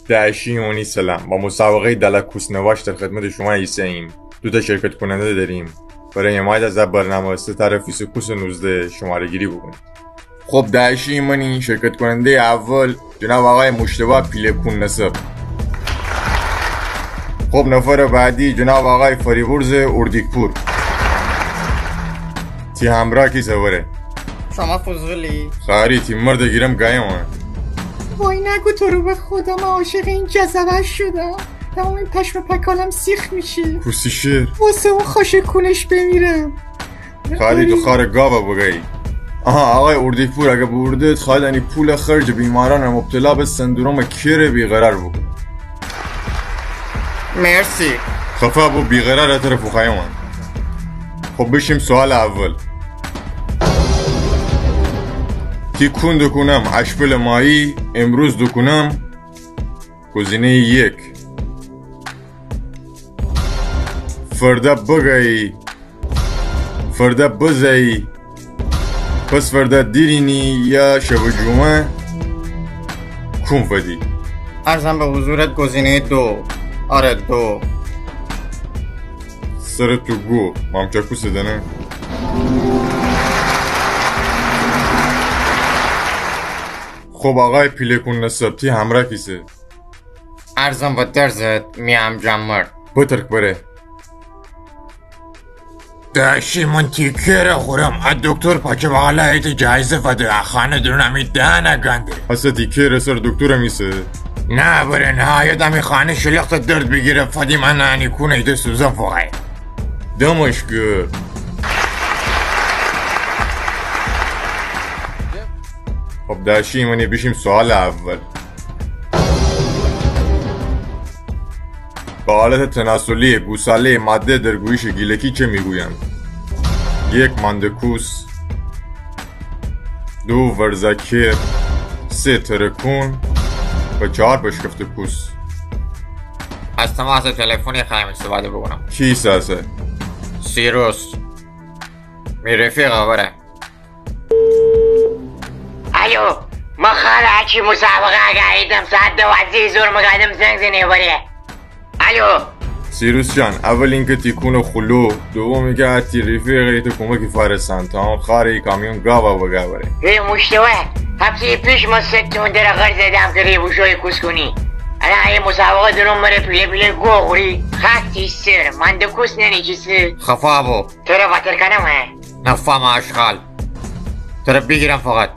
دعشیونی سلام. با مسابقه دلکوس نواش در خدمت شما ایستاییم. دو تا شرکت کننده داریم. برای حمایت از برنامه طرف فیسکوس 19 شماره گیری بکنید. خب دعشیونی شرکت کننده اول جناب آقای مجتبی پیلکون نسب. خب نفر بعدی جناب آقای فریبرز اردیکپور. تی همراه کی سواره؟ شما فضولی؟ خاری تی مرد گیرم گایم ها. وای نگو تو رو به خدا، من عاشق این جذبه شدم. تمام این پشم پکالم سیخ میشه. پوستی شیر واسه اون خاشکونش بمیرم. خالی تو خار گاوا بگی. آها آقای اردیکپور اگه بردید خواهد پول خرج بیماران مبتلا به سندروم کیر بیقرار بکن. مرسی. خفا بو بیقرار طرف خواهیم. خب بشیم سوال اول. تیکون دکنم اشپل مایی امروز دکنم. گزینه 1 فردا بگی فردا بزایی پس فردا دیرینی یا شب جمعه کون فدی. عرضم به حضورت گزینه 2. آره 2. سر تو گو مامچاکو سدنه. خب آقای پیلکون نسبتی همراه کیسه؟ عرضم به درزت میم جمر. بترک بره. داشی من تیکره خورم از دکتر پاچه بالا ایت جایزه فده خانه درونمی دهنه گنده. اصلا تیکره سر دکتر میسه؟ نه بره نهایت همی خانه شلخت درد بگیره فدی من نانی کونه ایده سوزن فوقه دمشکر. خب داشی منی بشیم سوال اول. با حالت تناسلی گوساله ماده در گویش گیلکی چه میگویند؟ 1 ماندکوس، 2 ورزکیر، 3 ترکون و 4 بشکفت کوس. از تماس تلفنی خواهیم استفاده بکنم. کی ساسه؟ سیروس می رفیقه بره. الو ما خاله هرچی مسابقه اگه ساعت 12 زور مقدم زنگ زنه بره. الو سیروس جان، اول اینکه تیکون خلو، دوم که حتی رفیقی تو کمکی فرستن تا اون خاری کامیون گاوا بگه بره. ای مشتوه هفته پیش ما 3 تون در غر زدم که ریبوشوی کس کنی. الان یه مسابقه درون مره پیله پیله گو خوری. خطی سر من دو کس ننی چیسی خفا بو تره واتر کنم ها نفهم اشغال تره بگیرم فقط.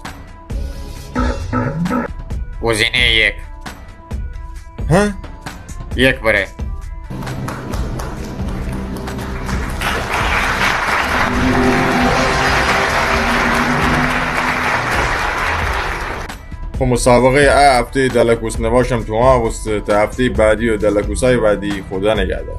گزینه 1. ها؟ 1 بره. خب مسابقه هفته دلکوس نواشم تو ها وسته تا هفته بعدی و دلکوس های بعدی خدا نگهدار.